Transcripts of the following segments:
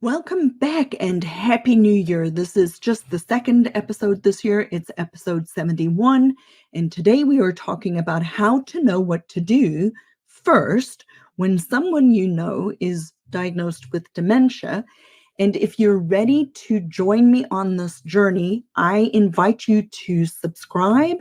Welcome back and Happy New Year. This is just the second episode this year. It's episode 71. And today we are talking about how to know what to do first when someone you know is diagnosed with dementia. And if you're ready to join me on this journey, I invite you to subscribe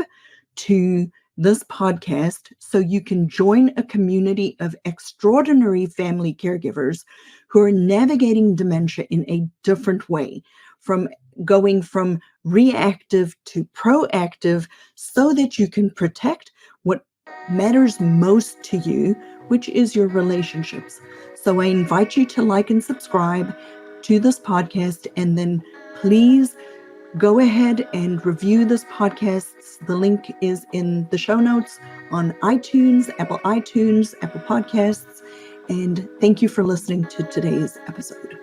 to this podcast so you can join a community of extraordinary family caregivers who are navigating dementia in a different way, from going from reactive to proactive, so that you can protect what matters most to you, which is your relationships. So I invite you to like and subscribe to this podcast, and then please go ahead and review this podcast. The link is in the show notes on iTunes, Apple Podcasts, and thank you for listening to today's episode.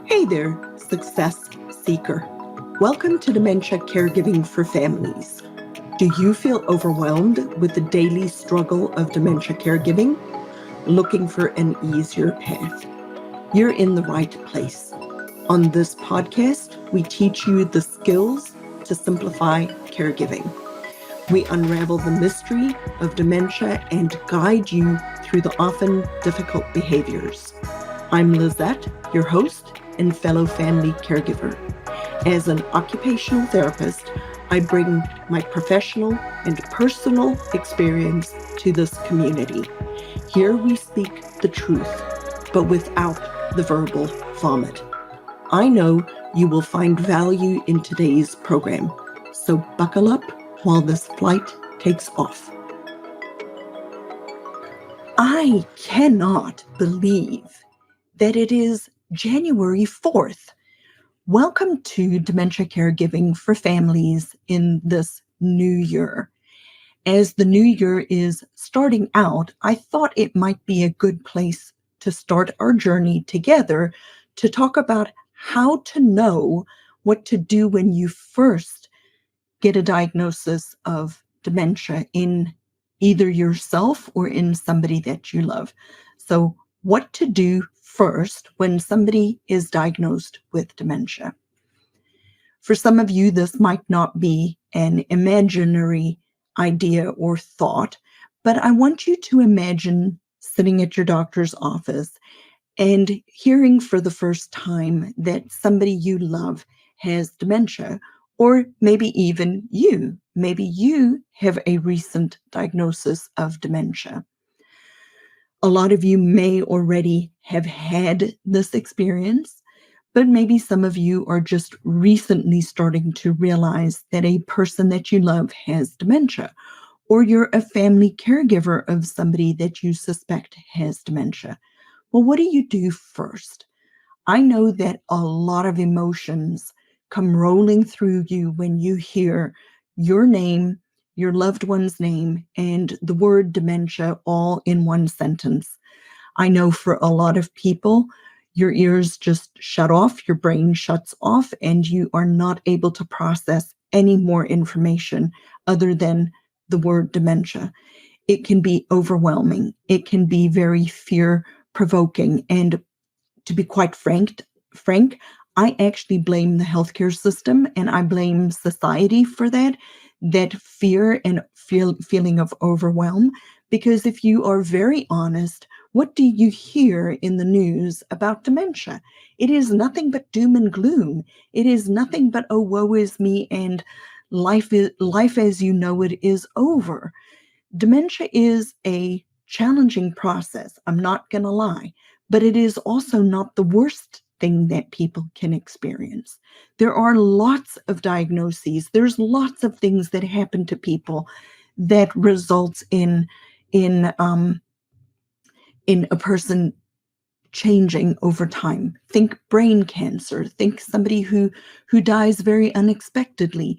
Hey there, success seeker. Welcome to Dementia Caregiving for Families. Do you feel overwhelmed with the daily struggle of dementia caregiving? Looking for an easier path? You're in the right place. On this podcast, we teach you the skills to simplify caregiving. We unravel the mystery of dementia and guide you through the often difficult behaviors. I'm Lizette, your host and fellow family caregiver. As an occupational therapist, I bring my professional and personal experience to this community. Here we speak the truth, but without the verbal vomit. I know you will find value in today's program, so buckle up while this flight takes off. I cannot believe that it is January 4th. Welcome to Dementia Caregiving for Families in this new year. As the new year is starting out, I thought it might be a good place to start our journey together to talk about how to know what to do when you first get a diagnosis of dementia in either yourself or in somebody that you love. So, what to do first when somebody is diagnosed with dementia. For some of you, this might not be an imaginary idea or thought, but I want you to imagine sitting at your doctor's office and hearing for the first time that somebody you love has dementia, or maybe even you. Maybe you have a recent diagnosis of dementia. A lot of you may already have had this experience, but maybe some of you are just recently starting to realize that a person that you love has dementia, or you're a family caregiver of somebody that you suspect has dementia. Well, what do you do first? I know that a lot of emotions come rolling through you when you hear your name, your loved one's name, and the word dementia all in one sentence. I know for a lot of people, your ears just shut off, your brain shuts off, and you are not able to process any more information other than the word dementia. It can be overwhelming. It can be very fear-provoking. And to be quite frank, I actually blame the healthcare system and I blame society for that fear and feeling of overwhelm. Because if you are very honest, what do you hear in the news about dementia? It is nothing but doom and gloom. It is nothing but, oh, woe is me, and life as you know it is over. Dementia is a challenging process, I'm not going to lie, but it is also not the worst thing that people can experience. There are lots of diagnoses. There's lots of things that happen to people that results in a person changing over time. Think brain cancer. Think somebody who dies very unexpectedly.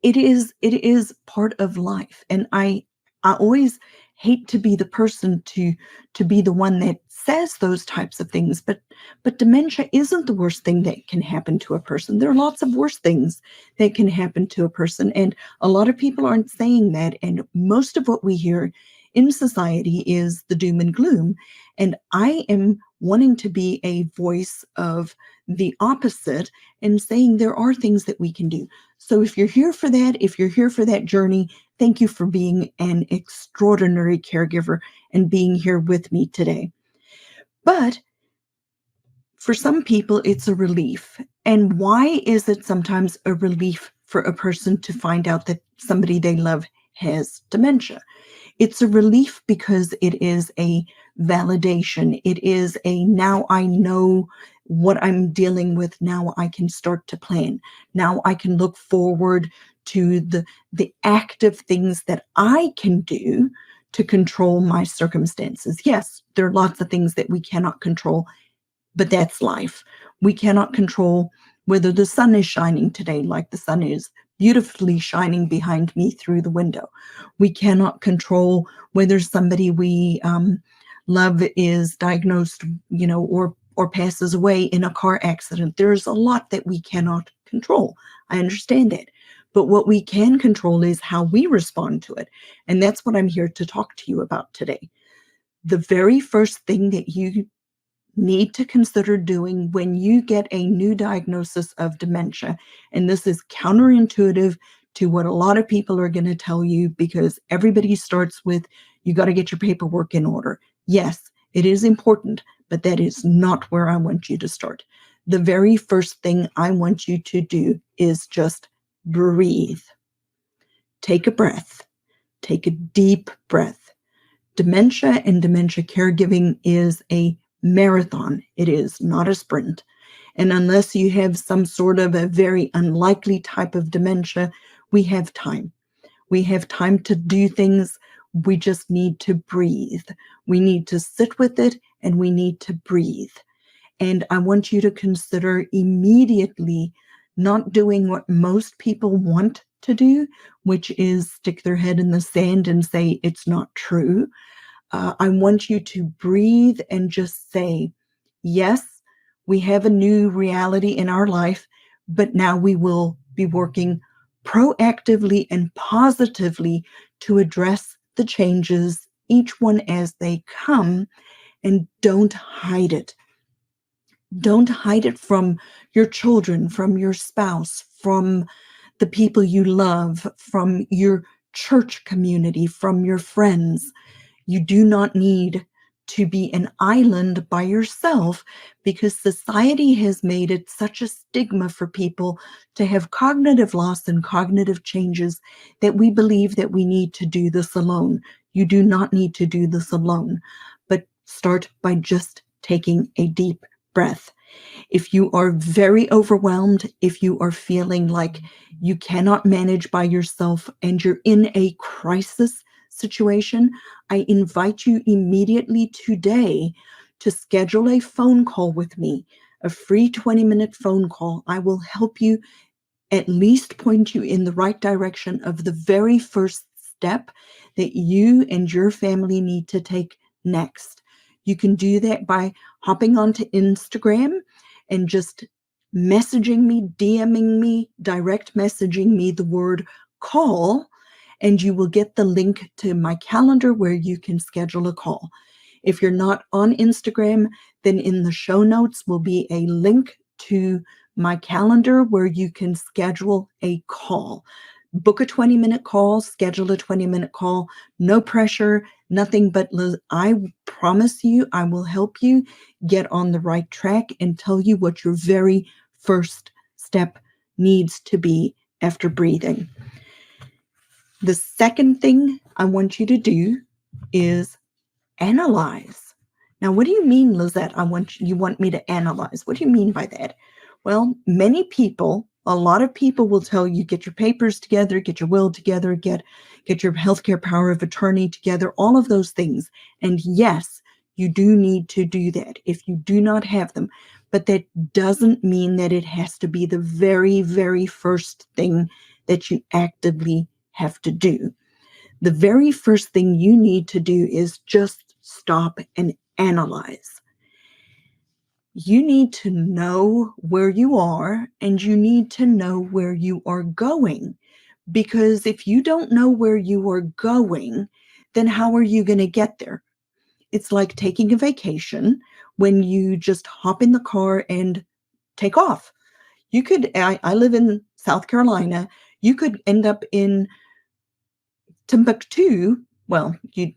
It is part of life, and I always hate to be the person to be the one that says those types of things, but dementia isn't the worst thing that can happen to a person. There are lots of worse things that can happen to a person, and a lot of people aren't saying that. And most of what we hear in society is the doom and gloom. And I am wanting to be a voice of the opposite and saying there are things that we can do. So if you're here for that, if you're here for that journey, thank you for being an extraordinary caregiver and being here with me today. But for some people, it's a relief. And why is it sometimes a relief for a person to find out that somebody they love has dementia? It's a relief because it is a validation. It is a now I know what I'm dealing with. Now I can start to plan. Now I can look forward to the active things that I can do to control my circumstances. Yes, there are lots of things that we cannot control, but that's life. We cannot control whether the sun is shining today, like the sun is beautifully shining behind me through the window. We cannot control whether somebody we love is diagnosed, or passes away in a car accident. There's a lot that we cannot control. I understand that. But what we can control is how we respond to it. And that's what I'm here to talk to you about today. The very first thing that you need to consider doing when you get a new diagnosis of dementia. And this is counterintuitive to what a lot of people are going to tell you, because everybody starts with, you got to get your paperwork in order. Yes, it is important, but that is not where I want you to start. The very first thing I want you to do is just breathe. Take a breath. Take a deep breath. Dementia and dementia caregiving is a marathon. It is not a sprint. And unless you have some sort of a very unlikely type of dementia, we have time. We have time to do things. We just need to breathe. We need to sit with it and we need to breathe. And I want you to consider immediately not doing what most people want to do, which is stick their head in the sand and say it's not true. I want you to breathe and just say, yes, we have a new reality in our life, but now we will be working proactively and positively to address the changes, each one as they come, and don't hide it. Don't hide it from your children, from your spouse, from the people you love, from your church community, from your friends. You do not need to be an island by yourself, because society has made it such a stigma for people to have cognitive loss and cognitive changes that we believe that we need to do this alone. You do not need to do this alone, but start by just taking a deep breath. If you are very overwhelmed, if you are feeling like you cannot manage by yourself and you're in a crisis situation, I invite you immediately today to schedule a phone call with me, a free 20-minute phone call. I will help you at least point you in the right direction of the very first step that you and your family need to take next. You can do that by hopping onto Instagram and just messaging me, DMing me, direct messaging me the word call, and you will get the link to my calendar where you can schedule a call. If you're not on Instagram, then in the show notes will be a link to my calendar where you can schedule a call. Book a 20-minute call, schedule a 20-minute call, no pressure, nothing but I promise you, I will help you get on the right track and tell you what your very first step needs to be after breathing. The second thing I want you to do is analyze. Now, what do you mean, Lizette? You want me to analyze. What do you mean by that? Well, many people, a lot of people will tell you, get your papers together, get your will together, get your healthcare power of attorney together, all of those things. And yes, you do need to do that if you do not have them. But that doesn't mean that it has to be the very, very first thing that you actively have to do. The very first thing you need to do is just stop and analyze. You need to know where you are and you need to know where you are going. Because if you don't know where you are going, then how are you going to get there? It's like taking a vacation when you just hop in the car and take off. I live in South Carolina. You could end up in Timbuktu. Well, you'd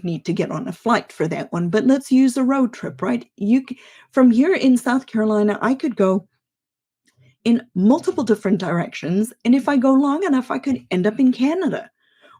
need to get on a flight for that one, but let's use a road trip, right? From here in South Carolina, I could go in multiple different directions, and if I go long enough, I could end up in Canada.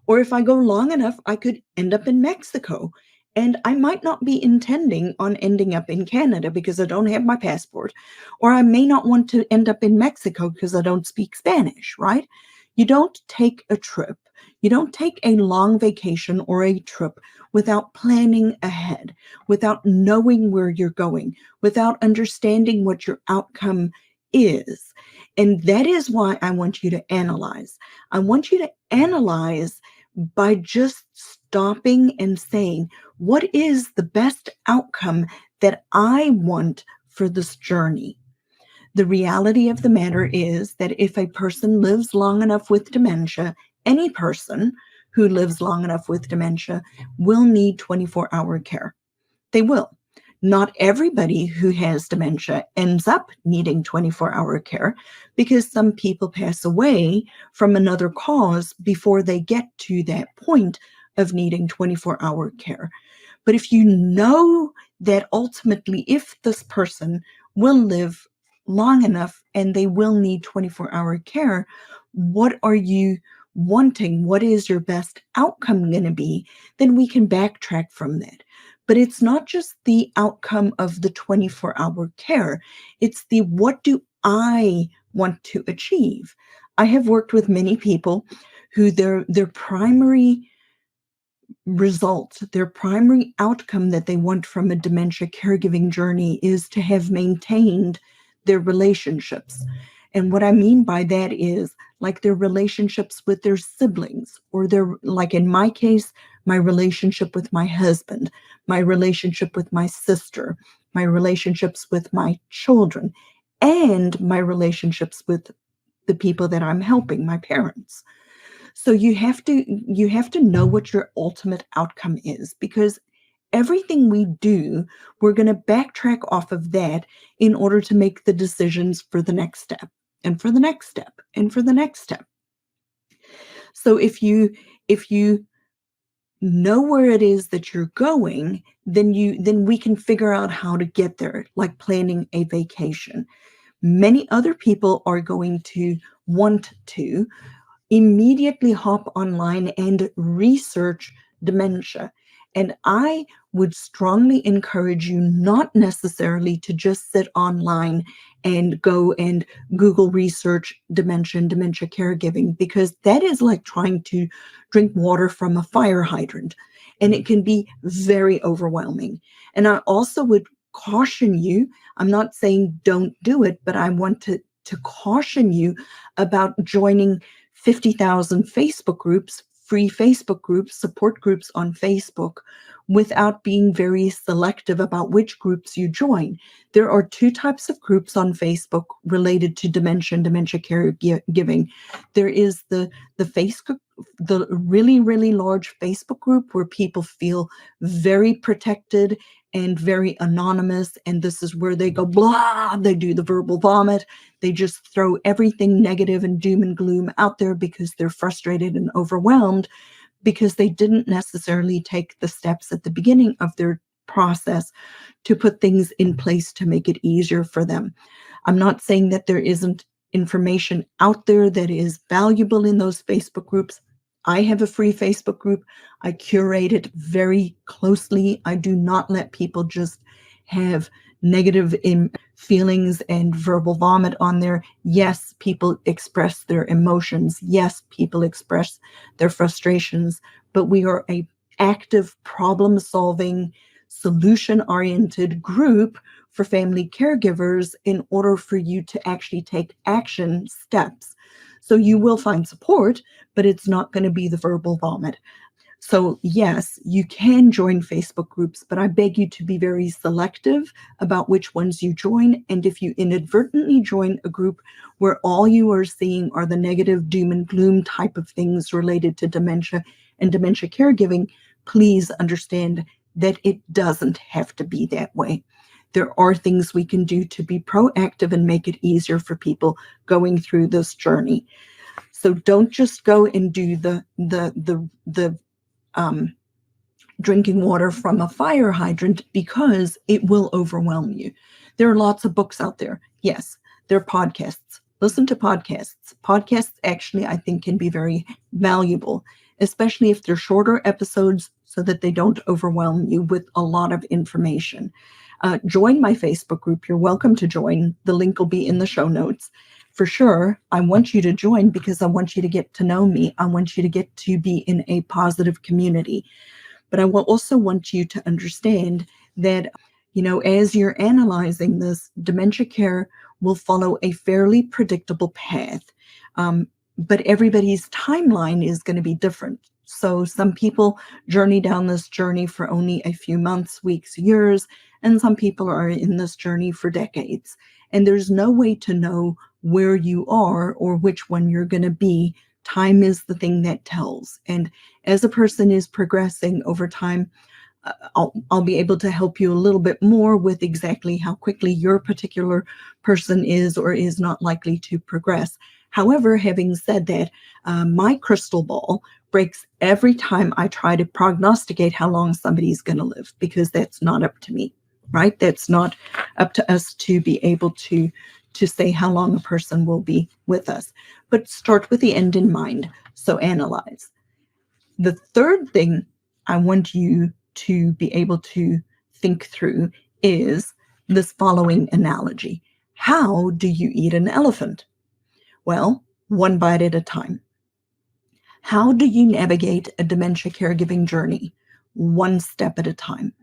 Or if I go long enough, I could end up in Mexico. And I might not be intending on ending up in Canada because I don't have my passport. Or I may not want to end up in Mexico because I don't speak Spanish, right? You don't take a trip. You don't take a long vacation or a trip without planning ahead, without knowing where you're going, without understanding what your outcome is. And that is why I want you to analyze. I want you to analyze by just stopping and saying, what is the best outcome that I want for this journey? The reality of the matter is that if a person lives long enough with dementia, any person who lives long enough with dementia will need 24-hour care. They will. Not everybody who has dementia ends up needing 24-hour care because some people pass away from another cause before they get to that point of needing 24-hour care. But if you know that ultimately, if this person will live long enough and they will need 24-hour care, what are you wanting? What is your best outcome going to be? Then we can backtrack from that. But it's not just the outcome of the 24-hour care. It's the what do I want to achieve? I have worked with many people who their primary result, their primary outcome that they want from a dementia caregiving journey is to have maintained their relationships. And what I mean by that is like their relationships with their siblings, or like in my case, my relationship with my husband, my relationship with my sister, my relationships with my children, and my relationships with the people that I'm helping, my parents. So you have to know what your ultimate outcome is, because everything we do, we're going to backtrack off of that in order to make the decisions for the next step and for the next step and for the next step. So if you know where it is that you're going, then we can figure out how to get there, like planning a vacation. Many other people are going to want to immediately hop online and research dementia. And I would strongly encourage you not necessarily to just sit online and go and Google research dementia and dementia caregiving, because that is like trying to drink water from a fire hydrant, and it can be very overwhelming. And I also would caution you, I'm not saying don't do it, but I want to caution you about joining 50,000 Facebook groups, free Facebook groups, support groups on Facebook, without being very selective about which groups you join. There are two types of groups on Facebook related to dementia and dementia caregiving. There is the really, really large Facebook group where people feel very protected and very anonymous, and this is where they go blah, they do the verbal vomit, they just throw everything negative and doom and gloom out there because they're frustrated and overwhelmed because they didn't necessarily take the steps at the beginning of their process to put things in place to make it easier for them. I'm not saying that there isn't information out there that is valuable in those Facebook groups. I have a free Facebook group. I curate it very closely. I do not let people just have negative feelings and verbal vomit on there. Yes, people express their emotions. Yes, people express their frustrations, but we are an active, problem-solving, solution-oriented group for family caregivers in order for you to actually take action steps. So you will find support, but it's not going to be the verbal vomit. So yes, you can join Facebook groups, but I beg you to be very selective about which ones you join. And if you inadvertently join a group where all you are seeing are the negative doom and gloom type of things related to dementia and dementia caregiving, please understand that it doesn't have to be that way. There are things we can do to be proactive and make it easier for people going through this journey. So don't just go and do the drinking water from a fire hydrant, because it will overwhelm you. There are lots of books out there. Yes, there are podcasts. Listen to podcasts. Podcasts actually, I think, can be very valuable, especially if they're shorter episodes so that they don't overwhelm you with a lot of information. Join my Facebook group. You're welcome to join. The link will be in the show notes. For sure, I want you to join because I want you to get to know me. I want you to get to be in a positive community. But I will also want you to understand that, as you're analyzing this, dementia care will follow a fairly predictable path. But everybody's timeline is going to be different. So some people journey down this journey for only a few months, weeks, years, and some people are in this journey for decades. And there's no way to know where you are or which one you're going to be. Time is the thing that tells. And as a person is progressing over time, I'll be able to help you a little bit more with exactly how quickly your particular person is or is not likely to progress. However, having said that, my crystal ball breaks every time I try to prognosticate how long somebody's going to live, because that's not up to me, right? That's not up to us to be able to say how long a person will be with us. But start with the end in mind. So analyze. The third thing I want you to be able to think through is this following analogy. How do you eat an elephant? Well, one bite at a time. How do you navigate a dementia caregiving journey? One step at a time.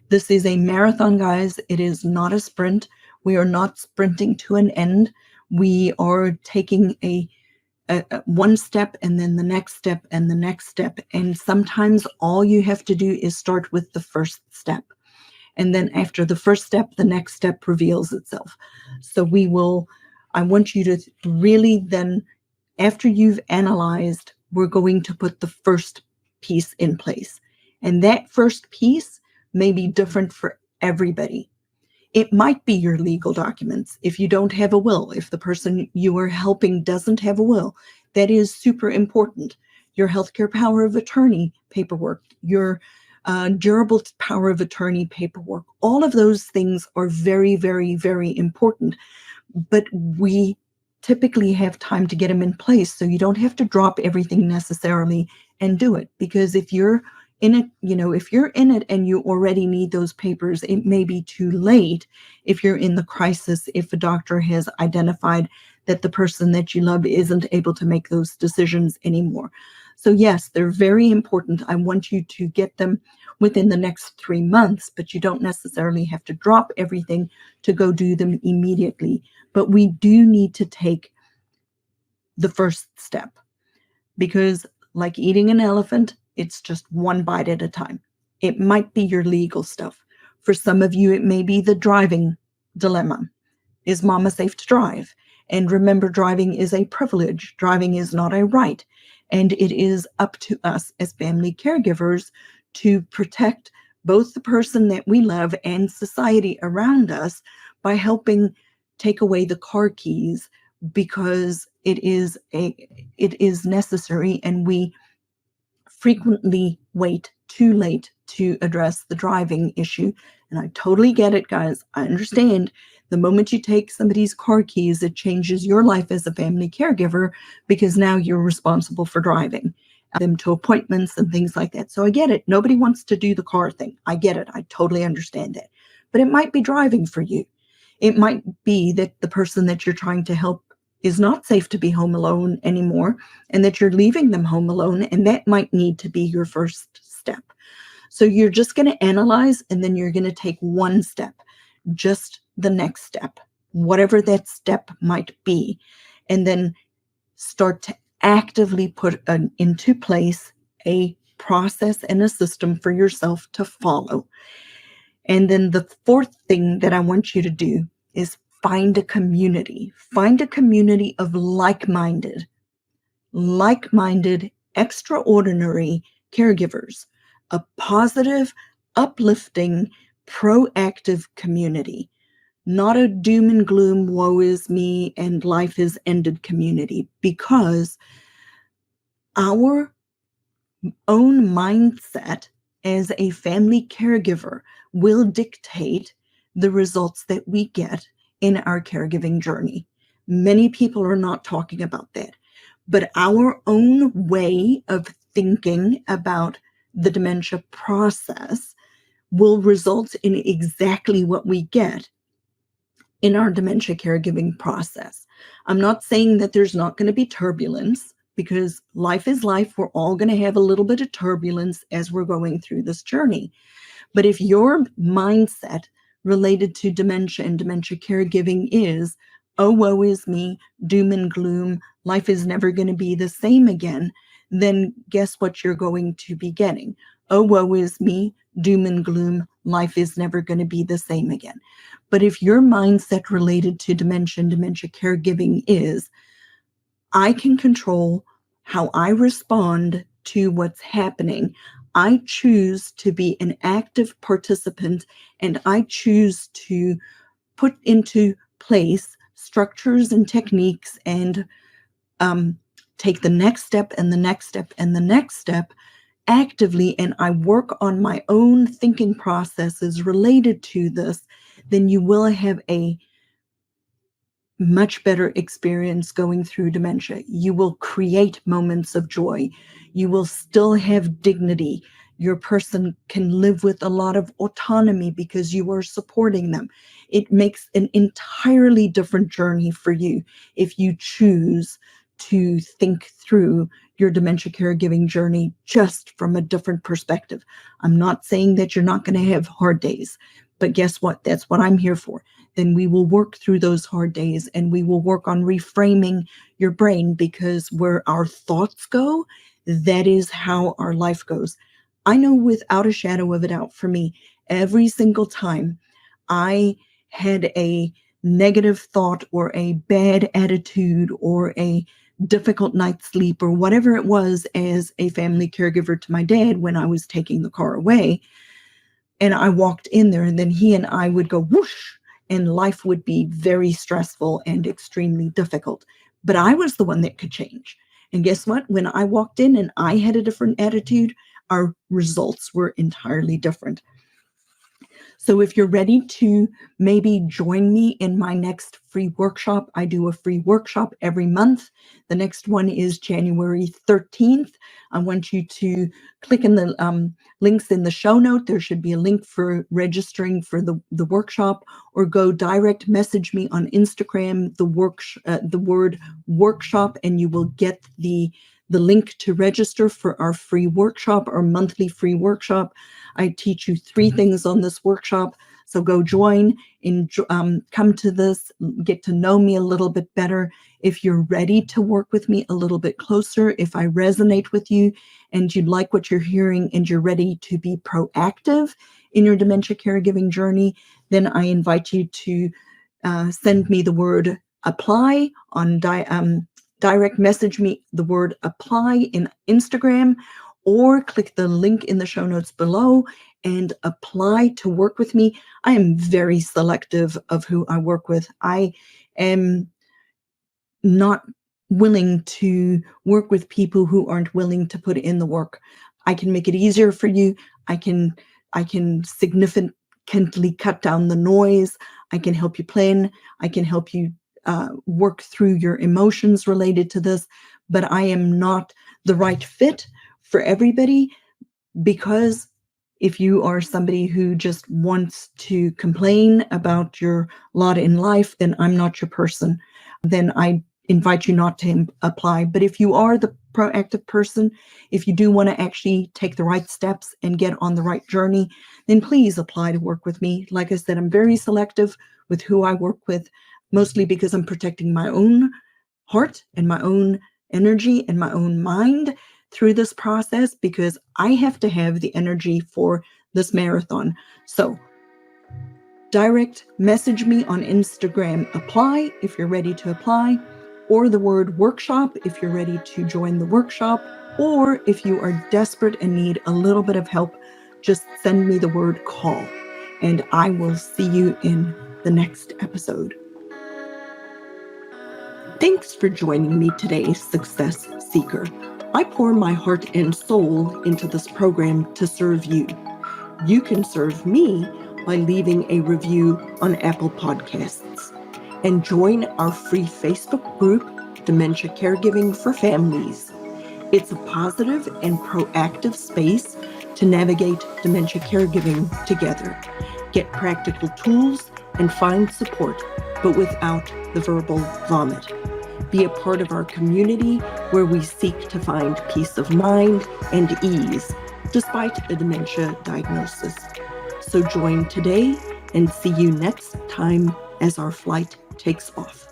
This is a marathon, guys. It is not a sprint. We are not sprinting to an end. We are taking a one step and then the next step and the next step. And sometimes all you have to do is start with the first step. And then after the first step, the next step reveals itself. So I want you to really then, after you've analyzed, we're going to put the first piece in place. And that first piece may be different for everybody. It might be your legal documents. If you don't have a will, if the person you are helping doesn't have a will, that is super important. Your healthcare power of attorney paperwork, your durable power of attorney paperwork, all of those things are very, very, very important. But we typically have time to get them in place, so you don't have to drop everything necessarily and do it. Because if you're in it, if you're in it and you already need those papers, it may be too late if you're in the crisis, if a doctor has identified that the person that you love isn't able to make those decisions anymore. So yes, they're very important. I want you to get them within the next 3 months, but you don't necessarily have to drop everything to go do them immediately. But we do need to take the first step, because like eating an elephant, it's just one bite at a time. It might be your legal stuff. For some of you, it may be the driving dilemma. Is mama safe to drive? And remember, driving is a privilege. Driving is not a right. And it is up to us as family caregivers to protect both the person that we love and society around us by helping take away the car keys, because it is necessary, and we frequently wait too late to address the driving issue. And I totally get it, guys. I understand. The moment you take somebody's car keys, it changes your life as a family caregiver, because now you're responsible for driving them to appointments and things like that. So I get it. Nobody wants to do the car thing. I get it. I totally understand that. But it might be driving for you. It might be that the person that you're trying to help is not safe to be home alone anymore, and that you're leaving them home alone, and that might need to be your first step. So you're just going to analyze, and then you're going to take one step, just the next step, whatever that step might be, and then start to actively put into place a process and a system for yourself to follow. And then the fourth thing that I want you to do is find a community. Find a community of like-minded, extraordinary caregivers, a positive, uplifting, proactive community, not a doom and gloom, woe is me, and life is ended community, because our own mindset as a family caregiver will dictate the results that we get in our caregiving journey. Many people are not talking about that, but our own way of thinking about the dementia process will result in exactly what we get in our dementia caregiving process. I'm not saying that there's not going to be turbulence, because life is life. We're all going to have a little bit of turbulence as we're going through this journey. But if your mindset related to dementia and dementia caregiving is, oh, woe is me, doom and gloom, life is never going to be the same again, then guess what you're going to be getting? Oh, woe is me, doom and gloom, life is never going to be the same again. But if your mindset related to dementia and dementia caregiving is, I can control how I respond to what's happening. I choose to be an active participant, and I choose to put into place structures and techniques and take the next step and the next step and the next step actively, and I work on my own thinking processes related to this, then you will have a much better experience going through dementia. You will create moments of joy. You will still have dignity. Your person can live with a lot of autonomy because you are supporting them. It makes an entirely different journey for you if you choose to think through your dementia caregiving journey just from a different perspective. I'm not saying that you're not going to have hard days, but guess what? That's what I'm here for. Then we will work through those hard days, and we will work on reframing your brain, because where our thoughts go, that is how our life goes. I know without a shadow of a doubt, for me, every single time I had a negative thought or a bad attitude or a difficult night's sleep or whatever it was as a family caregiver to my dad when I was taking the car away, and I walked in there, and then he and I would go whoosh, and life would be very stressful and extremely difficult. But I was the one that could change. And guess what? When I walked in and I had a different attitude, our results were entirely different. So if you're ready to maybe join me in my next free workshop, I do a free workshop every month. The next one is January 13th. I want you to click in the links in the show note. There should be a link for registering for the workshop, or go direct message me on Instagram, the word workshop, and you will get the link to register for our free workshop, our monthly free workshop. I teach you 3 things on this workshop. So go join and come to this, get to know me a little bit better. If you're ready to work with me a little bit closer, if I resonate with you and you like what you're hearing and you're ready to be proactive in your dementia caregiving journey, then I invite you to send me the word apply on direct message me the word apply in Instagram, or click the link in the show notes below and apply to work with me. I am very selective of who I work with. I am not willing to work with people who aren't willing to put in the work. I can make it easier for you. I can significantly cut down the noise. I can help you plan. I can help you work through your emotions related to this, but I am not the right fit for everybody, because if you are somebody who just wants to complain about your lot in life, then I'm not your person. Then I invite you not to apply. But if you are the proactive person, if you do want to actually take the right steps and get on the right journey, then please apply to work with me. Like I said, I'm very selective with who I work with, mostly because I'm protecting my own heart and my own energy and my own mind through this process, because I have to have the energy for this marathon. So direct message me on Instagram, apply if you're ready to apply, or the word workshop if you're ready to join the workshop, Or if you are desperate and need a little bit of help, just send me the word call, and I will see you in the next episode. Thanks for joining me today, Success Seeker. I pour my heart and soul into this program to serve you. You can serve me by leaving a review on Apple Podcasts and join our free Facebook group, Dementia Caregiving for Families. It's a positive and proactive space to navigate dementia caregiving together. Get practical tools and find support, but without the verbal vomit. Be a part of our community where we seek to find peace of mind and ease despite a dementia diagnosis. So join today and see you next time as our flight takes off.